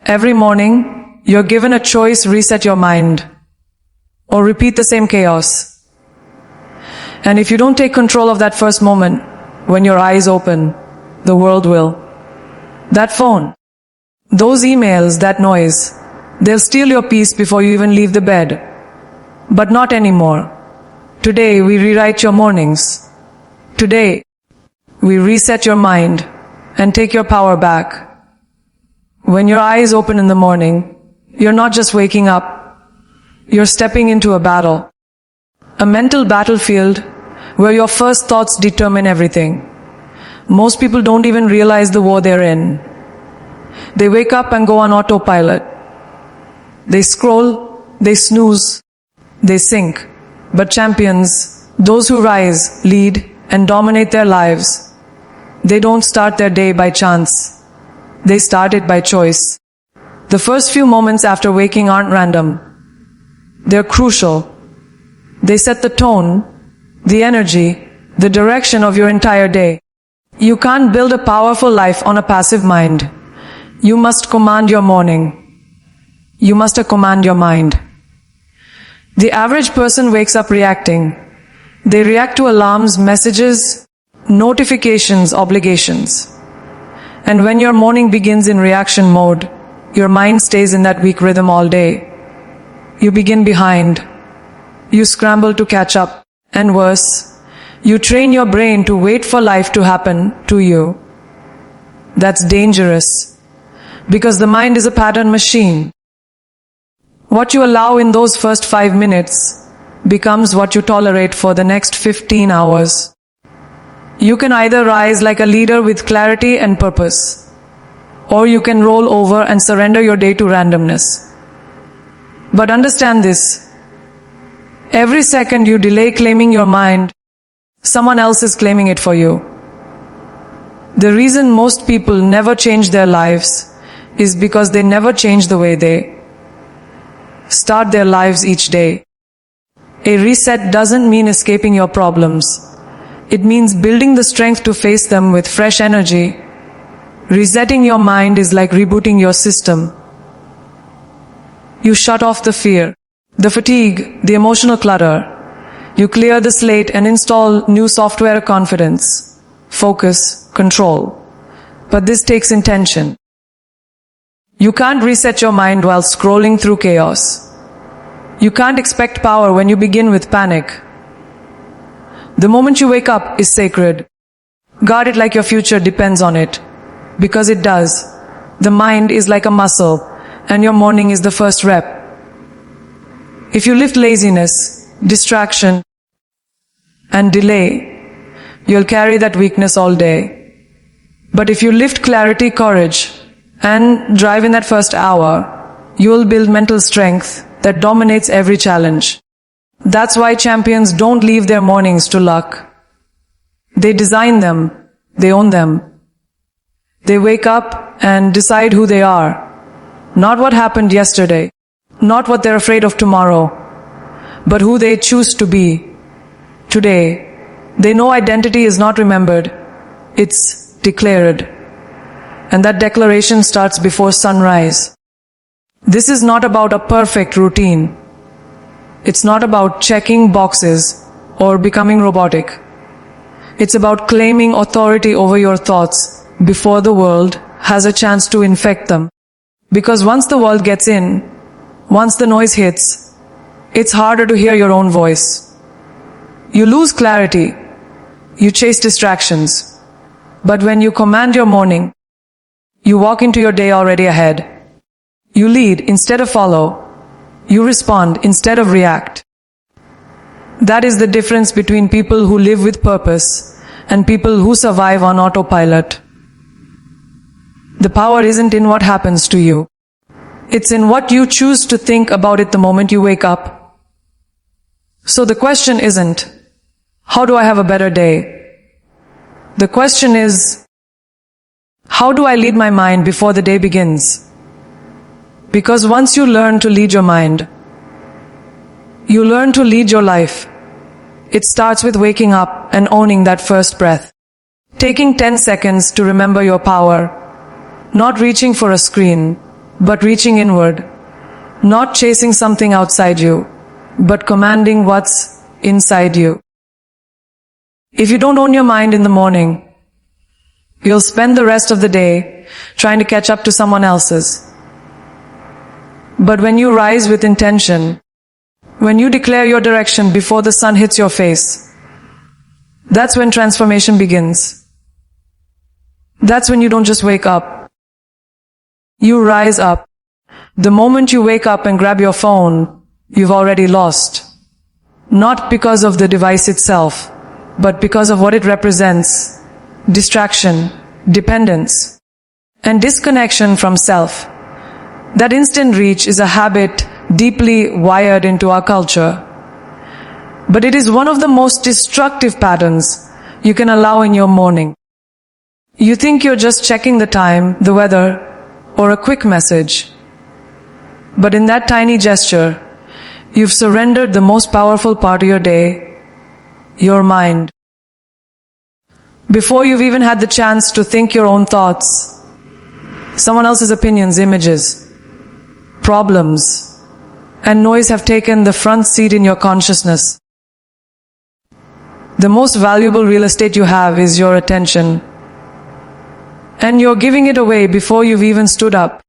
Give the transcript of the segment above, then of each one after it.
Every morning, you're given a choice: reset your mind, or repeat the same chaos. And if you don't take control of that first moment, when your eyes open, the world will. That phone, those emails, that noise, they'll steal your peace before you even leave the bed. But not anymore. Today, we rewrite your mornings. Today, we reset your mind and take your power back. When your eyes open in the morning, you're not just waking up, you're stepping into a battle. A mental battlefield where your first thoughts determine everything. Most people don't even realize the war they're in. They wake up and go on autopilot. They scroll, they snooze, they sink. But champions, those who rise, lead, and dominate their lives, they don't start their day by chance. They start it by choice. The first few moments after waking aren't random. They're crucial. They set the tone, the energy, the direction of your entire day. You can't build a powerful life on a passive mind. You must command your morning. You must command your mind. The average person wakes up reacting. They react to alarms, messages, notifications, obligations. And when your morning begins in reaction mode, your mind stays in that weak rhythm all day. You begin behind. You scramble to catch up. And worse, you train your brain to wait for life to happen to you. That's dangerous, because the mind is a pattern machine. What you allow in those first 5 minutes becomes what you tolerate for the next 15 hours. You can either rise like a leader with clarity and purpose, or you can roll over and surrender your day to randomness. But understand this: every second you delay claiming your mind, someone else is claiming it for you. The reason most people never change their lives is because they never change the way they start their lives each day. A reset doesn't mean escaping your problems. It means building the strength to face them with fresh energy. Resetting your mind is like rebooting your system. You shut off the fear, the fatigue, the emotional clutter. You clear the slate and install new software: confidence, focus, control. But this takes intention. You can't reset your mind while scrolling through chaos. You can't expect power when you begin with panic. The moment you wake up is sacred. Guard it like your future depends on it. Because it does. The mind is like a muscle, and your morning is the first rep. If you lift laziness, distraction, and delay, you'll carry that weakness all day. But if you lift clarity, courage, and drive in that first hour, you will build mental strength that dominates every challenge. That's why champions don't leave their mornings to luck. They design them, they own them. They wake up and decide who they are, not what happened yesterday, not what they're afraid of tomorrow, but who they choose to be today. They know identity is not remembered, it's declared. And that declaration starts before sunrise. This is not about a perfect routine. It's not about checking boxes or becoming robotic. It's about claiming authority over your thoughts before the world has a chance to infect them. Because once the world gets in, once the noise hits, it's harder to hear your own voice. You lose clarity. You chase distractions. But when you command your morning, you walk into your day already ahead. You lead instead of follow. You respond instead of react. That is the difference between people who live with purpose and people who survive on autopilot. The power isn't in what happens to you. It's in what you choose to think about it the moment you wake up. So the question isn't, how do I have a better day? The question is, how do I lead my mind before the day begins? Because once you learn to lead your mind, you learn to lead your life. It starts with waking up and owning that first breath. Taking 10 seconds to remember your power. Not reaching for a screen, but reaching inward, not chasing something outside you, but commanding what's inside you. If you don't own your mind in the morning, you'll spend the rest of the day trying to catch up to someone else's. But when you rise with intention, when you declare your direction before the sun hits your face, that's when transformation begins. That's when you don't just wake up. You rise up. The moment you wake up and grab your phone, you've already lost. Not because of the device itself, but because of what it represents: distraction, dependence, and disconnection from self. That instant reach is a habit deeply wired into our culture. But it is one of the most destructive patterns you can allow in your morning. You think you're just checking the time, the weather, or a quick message. But in that tiny gesture, you've surrendered the most powerful part of your day, your mind. Before you've even had the chance to think your own thoughts, someone else's opinions, images, problems, and noise have taken the front seat in your consciousness. The most valuable real estate you have is your attention. And you're giving it away before you've even stood up.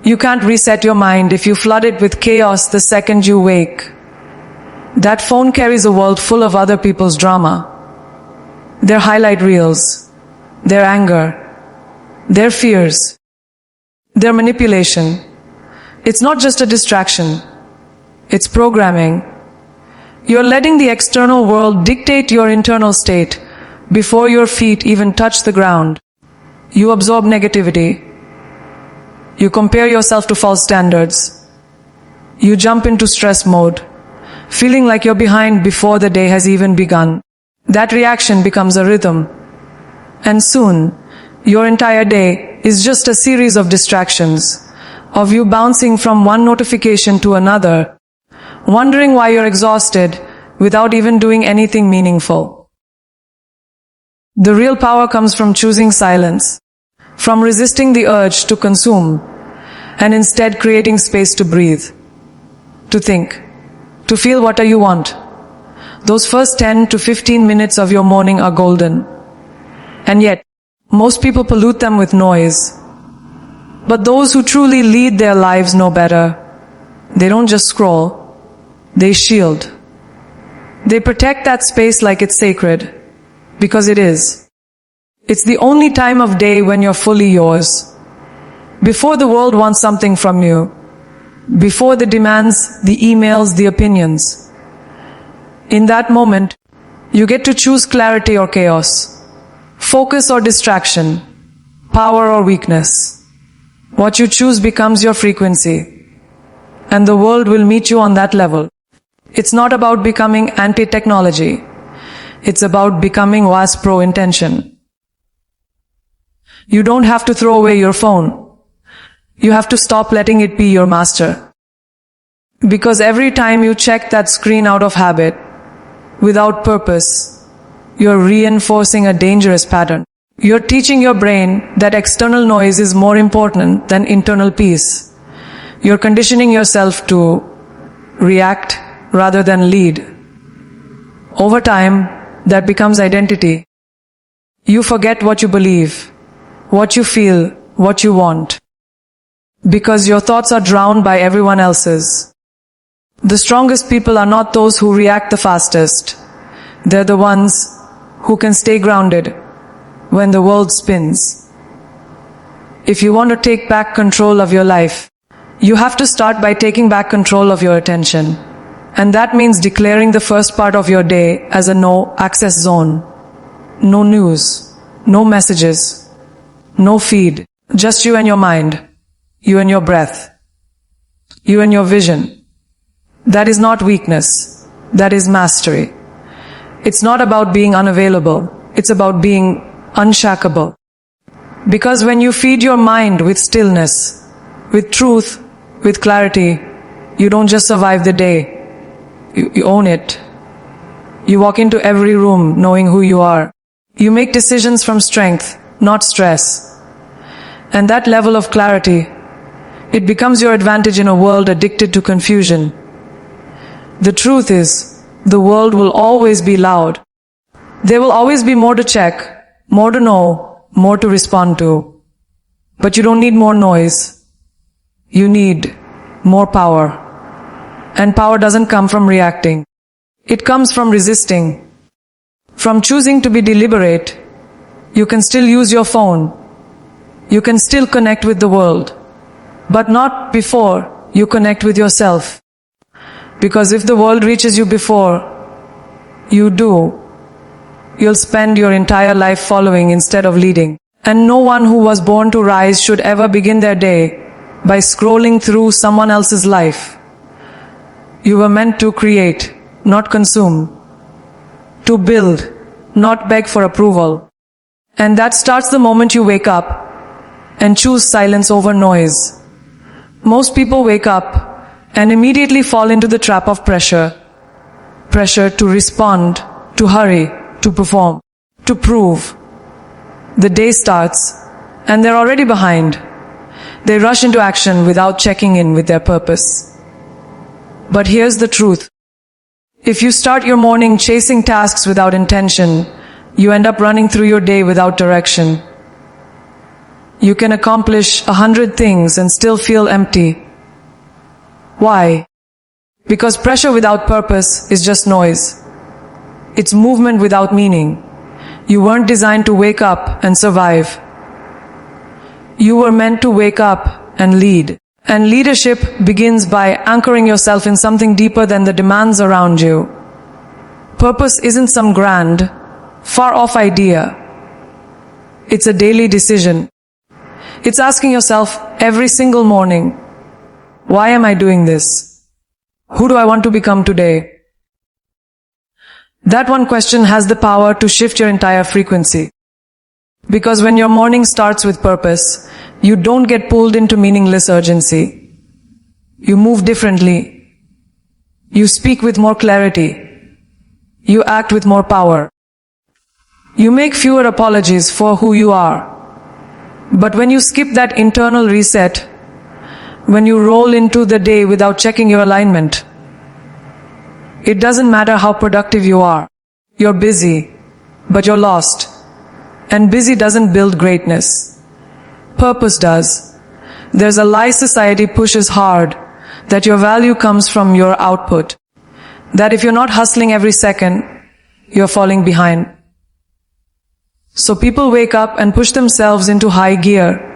You can't reset your mind if you flood it with chaos the second you wake. That phone carries a world full of other people's drama. Their highlight reels, their anger, their fears, their manipulation. It's not just a distraction. It's programming. You're letting the external world dictate your internal state before your feet even touch the ground. You absorb negativity. You compare yourself to false standards. You jump into stress mode, feeling like you're behind before the day has even begun. That reaction becomes a rhythm. And soon, your entire day is just a series of distractions, of you bouncing from one notification to another, wondering why you're exhausted without even doing anything meaningful. The real power comes from choosing silence, from resisting the urge to consume, and instead creating space to breathe, to think, to feel what you want. Those first 10 to 15 minutes of your morning are golden. And yet, most people pollute them with noise. But those who truly lead their lives know better. They don't just scroll, they shield. They protect that space like it's sacred, because it is. It's the only time of day when you're fully yours. Before the world wants something from you, before the demands, the emails, the opinions. In that moment, you get to choose clarity or chaos, focus or distraction, power or weakness. What you choose becomes your frequency, and the world will meet you on that level. It's not about becoming anti-technology. It's about becoming was pro-intention. You don't have to throw away your phone. You have to stop letting it be your master. Because every time you check that screen out of habit, without purpose, you're reinforcing a dangerous pattern. You're teaching your brain that external noise is more important than internal peace. You're conditioning yourself to react rather than lead. Over time, that becomes identity. You forget what you believe, what you feel, what you want. Because your thoughts are drowned by everyone else's. The strongest people are not those who react the fastest. They're the ones who can stay grounded when the world spins. If you want to take back control of your life, you have to start by taking back control of your attention. And that means declaring the first part of your day as a no-access zone. No news, no messages, no feed, just you and your mind, you and your breath, you and your vision. That is not weakness, that is mastery. It's not about being unavailable, it's about being unshackable. Because when you feed your mind with stillness, with truth, with clarity, you don't just survive the day. You own it. You walk into every room knowing who you are. You make decisions from strength, not stress. And that level of clarity It becomes your advantage in a world addicted to confusion. The truth is, the world will always be loud. There will always be more to check, more to know, more to respond to. But you don't need more noise. You need more power. And power doesn't come from reacting. It comes from resisting. From choosing to be deliberate. You can still use your phone. You can still connect with the world. But not before you connect with yourself. Because if the world reaches you before you do, you'll spend your entire life following instead of leading. And no one who was born to rise should ever begin their day by scrolling through someone else's life. You were meant to create, not consume. To build, not beg for approval. And that starts the moment you wake up and choose silence over noise. Most people wake up and immediately fall into the trap of pressure. Pressure to respond, to hurry, to perform, to prove. The day starts, and they're already behind. They rush into action without checking in with their purpose. But here's the truth. If you start your morning chasing tasks without intention, you end up running through your day without direction. You can accomplish 100 things and still feel empty. Why? Because pressure without purpose is just noise. It's movement without meaning. You weren't designed to wake up and survive. You were meant to wake up and lead. And leadership begins by anchoring yourself in something deeper than the demands around you. Purpose isn't some grand, far-off idea. It's a daily decision. It's asking yourself every single morning, why am I doing this? Who do I want to become today? That one question has the power to shift your entire frequency. Because when your morning starts with purpose, you don't get pulled into meaningless urgency. You move differently. You speak with more clarity. You act with more power. You make fewer apologies for who you are. But when you skip that internal reset, when you roll into the day without checking your alignment, it doesn't matter how productive you are. You're busy, but you're lost. And busy doesn't build greatness. Purpose does. There's a lie society pushes hard, that your value comes from your output. That if you're not hustling every second, you're falling behind. So people wake up and push themselves into high gear,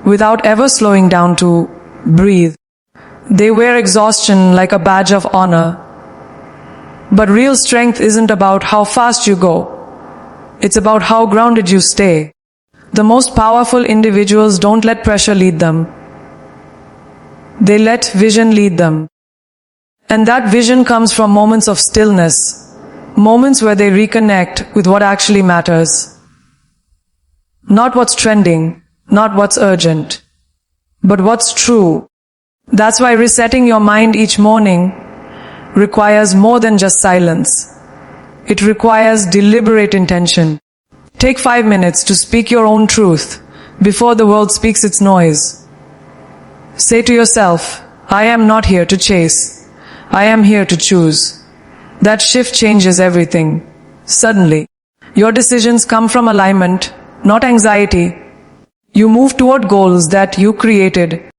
without ever slowing down to breathe. They wear exhaustion like a badge of honor. But real strength isn't about how fast you go. It's about how grounded you stay. The most powerful individuals don't let pressure lead them. They let vision lead them. And that vision comes from moments of stillness, moments where they reconnect with what actually matters. Not what's trending, not what's urgent, but what's true. That's why resetting your mind each morning requires more than just silence. It requires deliberate intention. Take 5 minutes to speak your own truth before the world speaks its noise. Say to yourself, I am not here to chase. I am here to choose. That shift changes everything. Suddenly, your decisions come from alignment, not anxiety. You move toward goals that you created,